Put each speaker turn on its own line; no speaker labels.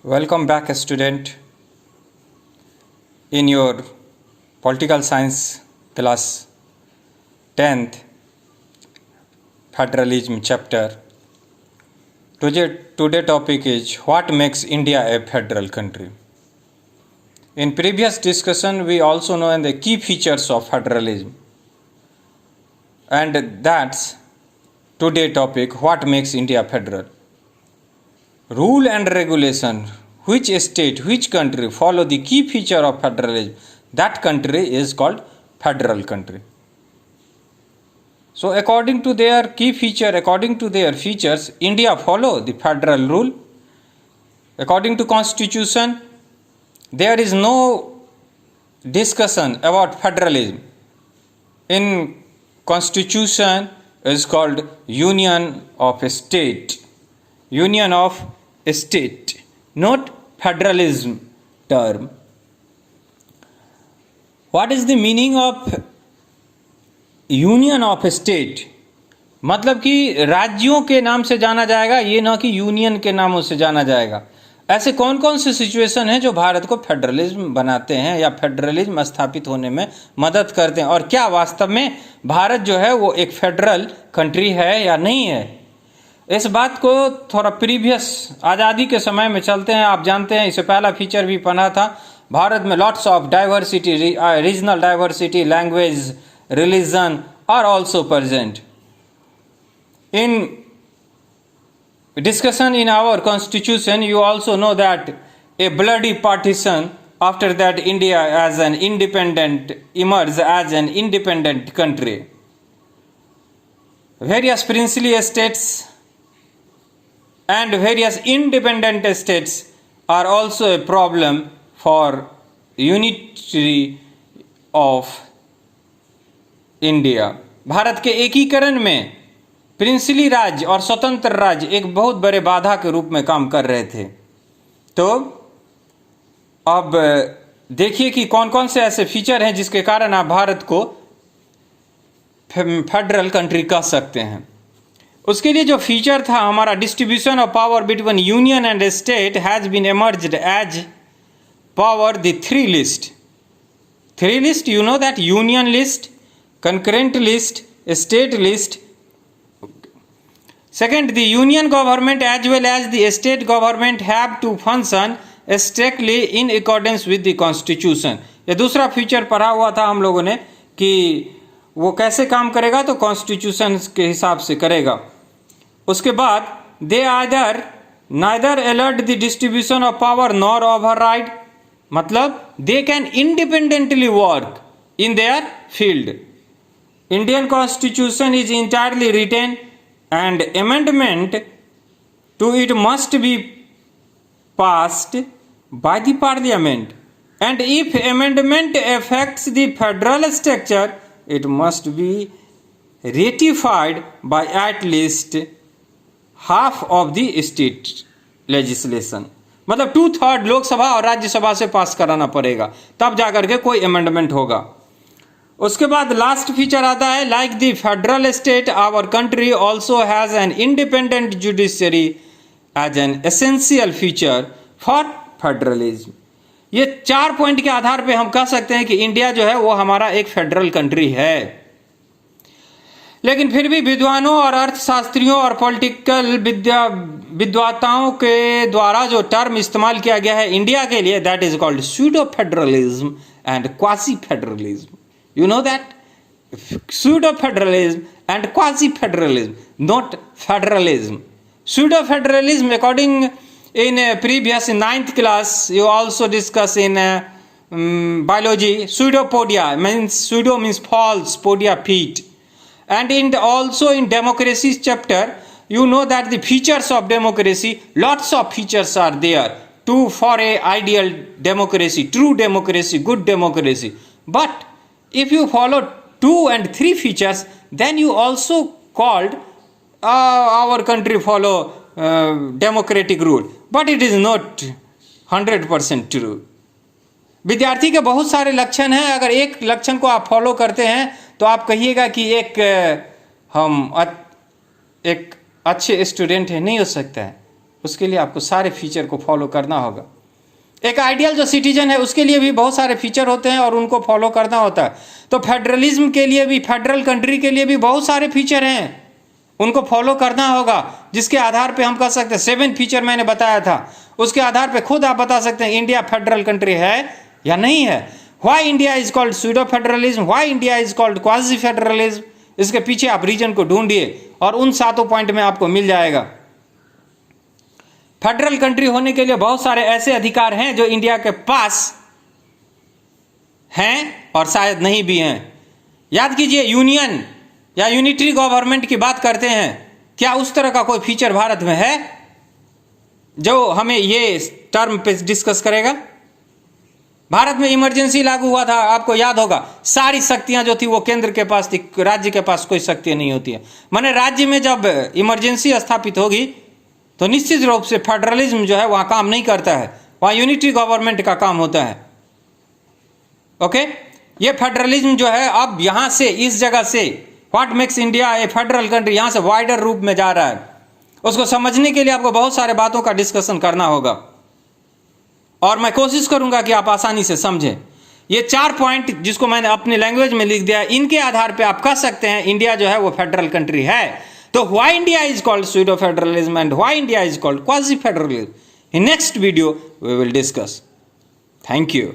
Welcome back, student, in your political science class 10th federalism chapter. Today topic is what makes India a federal country. In previous discussion, we also know the key features of federalism, and that's today topic what makes India federal. Rule and regulation, which state, which country follow the key feature of federalism, that country is called federal country. So according to their key feature, according to their features, India follow the federal rule. According to constitution, there is no discussion about federalism. In constitution is called union of state. Union of state, not federalism term. What is the meaning of union of state? मतलब कि राज्यों के नाम से जाना जाएगा, ये ना कि यूनियन के नामों से जाना जाएगा. ऐसे कौन कौन से सिचुएशन हैं जो भारत को फेडरलिज्म बनाते हैं या फेडरलिज्म स्थापित होने में मदद करते हैं, और क्या वास्तव में भारत जो है वो एक फेडरल कंट्री है या नहीं है? इस बात को थोड़ा प्रीवियस आज़ादी के समय में चलते हैं. आप जानते हैं, इससे पहला फीचर भी पढ़ा था, भारत में lots of diversity, regional diversity, language, religion are also present. In discussion in our constitution, you also know that a bloody partition, after that India as an independent emerged as an independent country. Various princely states and various independent states are also a problem for unity of India. Bharat के एकीकरण में princely राज्य और स्वतंत्र राज्य एक बहुत बड़े बाधा के रूप में काम कर रहे थे. तो अब देखिए कि कौन कौन से ऐसे फीचर हैं जिसके कारण आप भारत को फेडरल कंट्री कह सकते हैं. उसके लिए जो फीचर था हमारा, distribution of power between union and state has been emerged as power the three list. You know that union list, concurrent list, state list. Second, the union government as well as the state government have to function strictly in accordance with the constitution. ये दूसरा feature पढ़ा हुआ था हम लोगों ने कि वो कैसे काम करेगा, तो कॉन्स्टिट्यूशन के हिसाब से करेगा. उसके बाद they either neither alert the distribution of power nor override, मतलब they can independently work in their field. Indian constitution is entirely written and amendment to it must be passed by the parliament, and if amendment affects the federal structure it must be ratified by at least half of the state legislation. मतलब 2/3 लोकसभा और राज्यसभा से पास कराना पड़ेगा, तब जाकर के कोई amendment होगा. उसके बाद लास्ट फीचर आता है, like the federal state our country also has an independent judiciary as an essential feature for federalism. ये 4 पॉइंट के आधार पे हम कह सकते हैं कि इंडिया जो है वो हमारा एक फेडरल कंट्री है. लेकिन फिर भी विद्वानों और अर्थशास्त्रियों और पॉलिटिकल विद्वताओं के द्वारा जो टर्म इस्तेमाल किया गया है इंडिया के लिए, that is called pseudo federalism and quasi federalism. You know that pseudo-federalism and quasi-federalism, not federalism. Pseudo-federalism, according in previous in 9th class, you also discuss in biology. Pseudopodia means pseudo means false, podia feet, and also in democracy chapter, you know that the features of democracy, lots of features are there for a ideal democracy, true democracy, good democracy, but if you follow 2 and 3 features, then you also called our country follow democratic rule, but it is not 100% true. विद्यार्थी के बहुत सारे लक्षण हैं, अगर एक लक्षण को आप फॉलो करते हैं तो आप कहिएगा कि हम एक अच्छे स्टूडेंट है, नहीं हो सकता है. उसके लिए आपको सारे फीचर को फॉलो करना होगा। एक आइडियल जो सिटीजन है उसके लिए भी बहुत सारे फीचर होते हैं और उनको फॉलो करना होता है। तो फेडरलिज्म के लिए भी, फेडरल कंट्री के लिए भी बहुत सारे फीचर हैं, उनको फॉलो करना होगा, जिसके आधार पे हम कह सकते हैं 7 फीचर मैंने बताया था, उसके आधार पे खुद आप बता सकते हैं इंडिया फेडरल कंट्री है या नहीं है। Why India is called pseudo federalism, why India is called quasi federalism, इसके पीछे आप रीजन को ढूंढिए और उन 7 पॉइंट में आपको मिल जाएगा। फेडरल कंट्री होने के लिए बहुत सारे ऐसे अधिकार हैं जो इंडिया के पास हैं और शायद नहीं भी हैं। याद कीजिए, यूनियन या यूनिटरी गवर्नमेंट की बात करते हैं, क्या उस तरह का कोई फीचर भारत में है जो हमें ये टर्म पे डिस्कस करेगा? भारत में इमरजेंसी लागू हुआ था, आपको याद होगा, सारी शक्तियां जो थी वो केंद्र के पास थी, राज्य के पास कोई शक्ति नहीं होती है। माने राज्य में जब इमरजेंसी स्थापित होगी तो निश्चित रूप से फेडरलिज्म जो है वहां काम नहीं करता है, वहां यूनिटरी गवर्नमेंट का काम होता है। ओके, ये फेडरलिज्म जो है अब यहां से, इस जगह से, what makes India A federal country, यहां से वाइडर रूप में जा रहा है। उसको समझने के लिए आपको बहुत सारे बातों का डिस्कशन करना होगा और मैं कोशिश करूंगा कि आप आसानी से समझें। ये 4 पॉइंट जिसको मैंने अपनी लैंग्वेज में लिख दिया, इनके आधार पे आप कह सकते हैं इंडिया जो है वो फेडरल कंट्री है। तो why India is called pseudo federalism and why India is called quasi federalism, in next video we will discuss. Thank you.